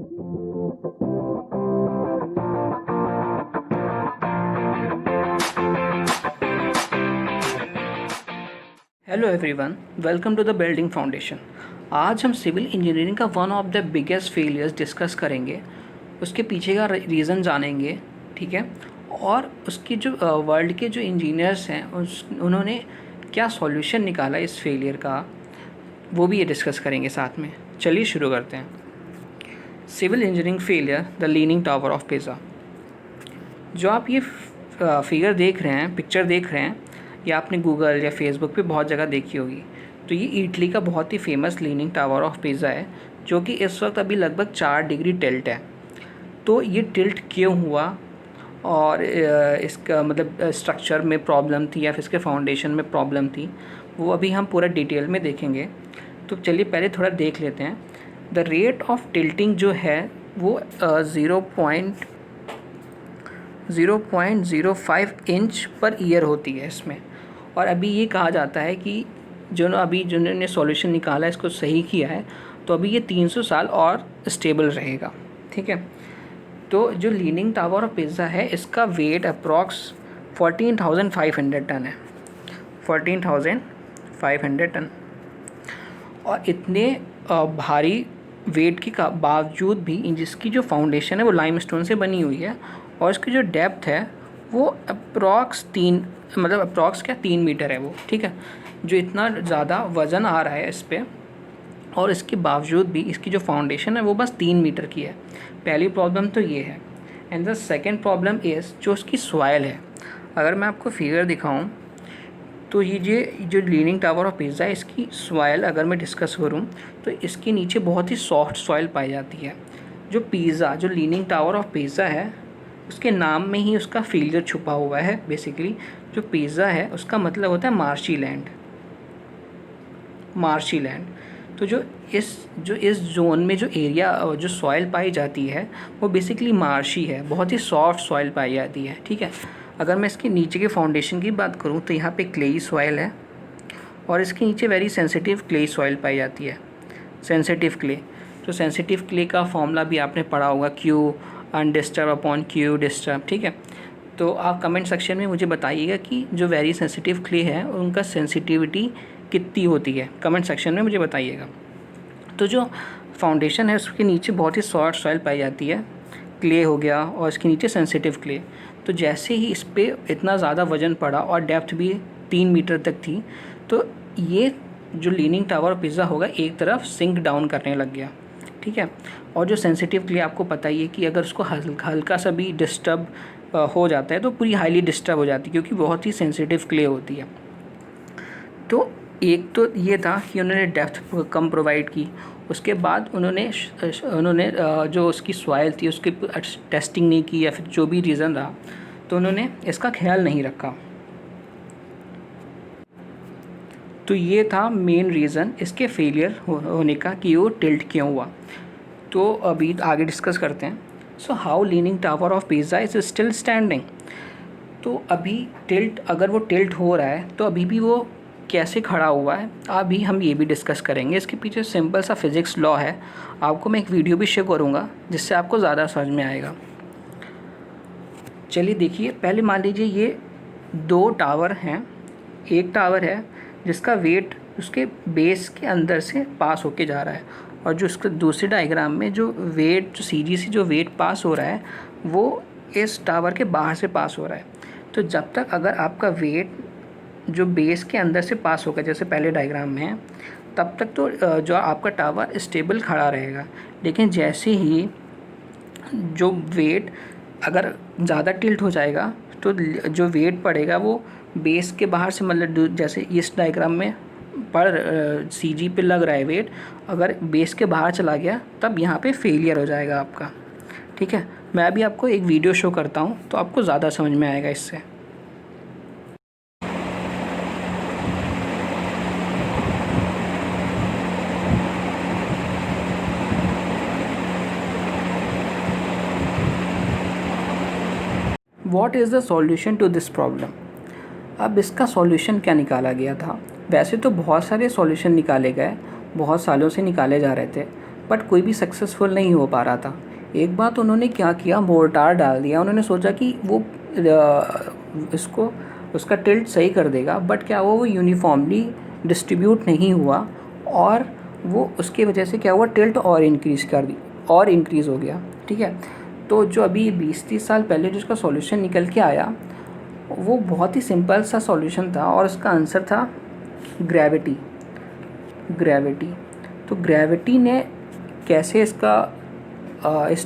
Hello everyone, welcome to the building foundation. आज हम civil engineering का one of the biggest failures discuss करेंगे, उसके पीछे का रीज़न जानेंगे, ठीक है। और उसकी जो वर्ल्ड के जो इंजीनियर्स हैं उन्होंने क्या सॉल्यूशन निकाला इस फेलियर का, वो भी ये डिस्कस करेंगे साथ में। चलिए शुरू करते हैं। Civil engineering failure, the leaning tower of Pisa. जो आप ये फिगर देख रहे हैं, पिक्चर देख रहे हैं, या आपने गूगल या फेसबुक पे बहुत जगह देखी होगी। तो ये इटली का बहुत ही famous leaning tower of Pisa है, जो कि इस वक्त अभी लगभग 4 डिग्री टिल्ट है। तो ये टिल्ट क्यों हुआ और इसका मतलब स्ट्रक्चर में प्रॉब्लम थी या फिर इसके फाउंडेशन में प्रॉब्लम थी, वो अभी हम पूरा डिटेल में देखेंगे। तो चलिए पहले थोड़ा देख लेते हैं। द रेट ऑफ टिल्टिंग जो है वो 0.05 इंच पर ईयर होती है इसमें। और अभी ये कहा जाता है कि जिन्होंने सॉल्यूशन निकाला है, इसको सही किया है, तो अभी ये 300 साल और स्टेबल रहेगा, ठीक है। तो जो लीनिंग टावर ऑफ पिज़्ज़ा है, इसका वेट अप्रॉक्स 14,500 टन है। 14,500 टन। और इतने भारी वेट के बावजूद भी जिसकी जो फाउंडेशन है वो लाइमस्टोन से बनी हुई है, और इसकी जो डेप्थ है वो अप्रॉक्स 3 मीटर है वो, ठीक है। जो इतना ज़्यादा वज़न आ रहा है इस पर, और इसके बावजूद भी इसकी जो फाउंडेशन है वो बस 3 मीटर की है। पहली प्रॉब्लम तो ये है। And the second problem is जो उसकी सॉइल है। अगर मैं आपको फिगर दिखाऊं तो ये जो लीनिंग टावर ऑफ पिज़्ज़ा है, इसकी सॉइल अगर मैं डिस्कस करूं तो इसके नीचे बहुत ही सॉफ्ट सॉइल पाई जाती है। जो लीनिंग टावर ऑफ पिज़्ज़ा है, उसके नाम में ही उसका फेलियर छुपा हुआ है। बेसिकली जो पिज़्ज़ा है उसका मतलब होता है मार्शी लैंड। तो जो इस जोन में जो एरिया जो सॉइल पाई जाती है वो बेसिकली मार्शी है, बहुत ही सॉफ्ट सॉइल पाई जाती है, ठीक है। अगर मैं इसके नीचे के फाउंडेशन की बात करूं तो यहाँ पे क्लेई सॉइल है, और इसके नीचे वेरी सेंसिटिव क्लेई सॉइल पाई जाती है, सेंसिटिव क्ले। तो सेंसिटिव क्ले का फॉर्मूला भी आपने पढ़ा होगा, Q undisturbed upon Q disturbed, ठीक है। तो आप कमेंट सेक्शन में मुझे बताइएगा कि जो वेरी सेंसिटिव क्ले है उनका सेंसिटिविटी कितनी होती है, कमेंट सेक्शन में मुझे बताइएगा। तो जो फाउंडेशन है उसके नीचे बहुत ही सॉफ्ट सॉइल पाई जाती है, क्ले हो गया, और इसके नीचे सेंसिटिव क्ले। तो जैसे ही इस पर इतना ज़्यादा वज़न पड़ा और डेप्थ भी 3 मीटर तक थी, तो ये जो लीनिंग टावर पिज़्ज़ा होगा एक तरफ सिंक डाउन करने लग गया, ठीक है। और जो सेंसिटिव क्ले आपको पता ही है कि अगर उसको हल्का सा भी डिस्टर्ब हो जाता है तो पूरी हाईली डिस्टर्ब हो जाती है, क्योंकि बहुत ही सेंसिटिव क्ले होती है। तो एक तो ये था कि उन्होंने डेप्थ कम प्रोवाइड की। उसके बाद उन्होंने जो उसकी सॉइल थी उसकी टेस्टिंग नहीं की, या फिर जो भी रीज़न रहा, तो उन्होंने इसका ख्याल नहीं रखा। तो ये था मेन रीज़न इसके फेलियर होने का कि वो टिल्ट क्यों हुआ। तो अभी आगे डिस्कस करते हैं। So how leaning tower of pizza is still standing. तो अभी अगर वो टिल्ट हो रहा है तो अभी भी वो कैसे खड़ा हुआ है, अभी हम ये भी डिस्कस करेंगे। इसके पीछे सिंपल सा फिज़िक्स लॉ है। आपको मैं एक वीडियो भी शेयर करूँगा जिससे आपको ज़्यादा समझ में आएगा। चलिए देखिए, पहले मान लीजिए ये 2 टावर हैं। एक टावर है जिसका वेट उसके बेस के अंदर से पास होके जा रहा है, और जो उसके दूसरे डायग्राम में जो CG से जो वेट पास हो रहा है वो इस टावर के बाहर से पास हो रहा है। तो जब तक अगर आपका वेट जो बेस के अंदर से पास होगा, जैसे पहले डायग्राम में है, तब तक तो जो आपका टावर स्टेबल खड़ा रहेगा। लेकिन जैसे ही जो वेट अगर ज़्यादा टिल्ट हो जाएगा तो जो वेट पड़ेगा वो बेस के बाहर से, मतलब जैसे इस डायग्राम में CG पे लग रहा है वेट, अगर बेस के बाहर चला गया तब यहाँ पे फेलियर हो जाएगा आपका, ठीक है। मैं अभी आपको एक वीडियो शो करता हूँ तो आपको ज़्यादा समझ में आएगा इससे। What is the solution to this problem? अब इसका सॉल्यूशन क्या निकाला गया था। वैसे तो बहुत सारे सॉल्यूशन निकाले गए, बहुत सालों से निकाले जा रहे थे, बट कोई भी सक्सेसफुल नहीं हो पा रहा था। एक बार तो उन्होंने क्या किया, मोर्टार डाल दिया। उन्होंने सोचा कि वो इसको उसका टिल्ट सही कर देगा, बट क्या हुआ, वो यूनिफॉर्मली डिस्ट्रीब्यूट नहीं हुआ और वो उसके वजह से क्या हुआ, टिल्ट और इंक्रीज़ हो गया। ठीक है, तो जो अभी 20-30 साल पहले जो उसका सॉल्यूशन निकल के आया वो बहुत ही सिंपल सा सॉल्यूशन था और उसका आंसर था ग्रेविटी। तो ग्रेविटी ने कैसे इस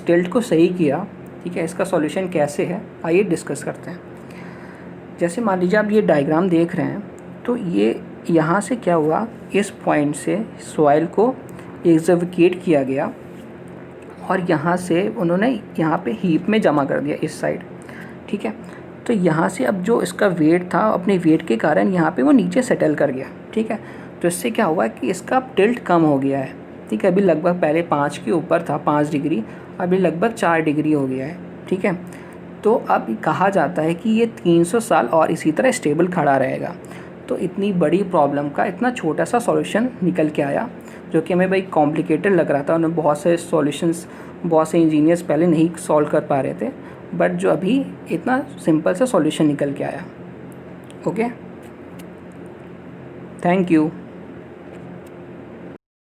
टिल्ट को सही किया, ठीक है, इसका सॉल्यूशन कैसे है, आइए डिस्कस करते हैं। जैसे मान लीजिए आप ये डायग्राम देख रहे हैं, तो ये यहाँ से क्या हुआ, इस पॉइंट से सॉइल को एक्सकैवेट किया गया और यहाँ से उन्होंने यहाँ पे हीप में जमा कर दिया इस साइड। ठीक है, तो यहाँ से अब जो इसका वेट था, अपने वेट के कारण यहाँ पे वो नीचे सेटल कर गया। ठीक है, तो इससे क्या हुआ कि इसका टिल्ट कम हो गया है। ठीक है, अभी लगभग पहले 5 के ऊपर था, 5 डिग्री, अभी लगभग 4 डिग्री हो गया है। ठीक है, तो अब कहा जाता है कि ये 300 साल और इसी तरह स्टेबल खड़ा रहेगा। तो इतनी बड़ी प्रॉब्लम का इतना छोटा सा सॉल्यूशन निकल के आया, जो कि हमें भाई कॉम्प्लिकेटेड लग रहा था। उन्हें बहुत से इंजीनियर्स पहले नहीं सॉल्व कर पा रहे थे, बट जो अभी इतना सिंपल सा सॉल्यूशन निकल के आया। Okay, thank you.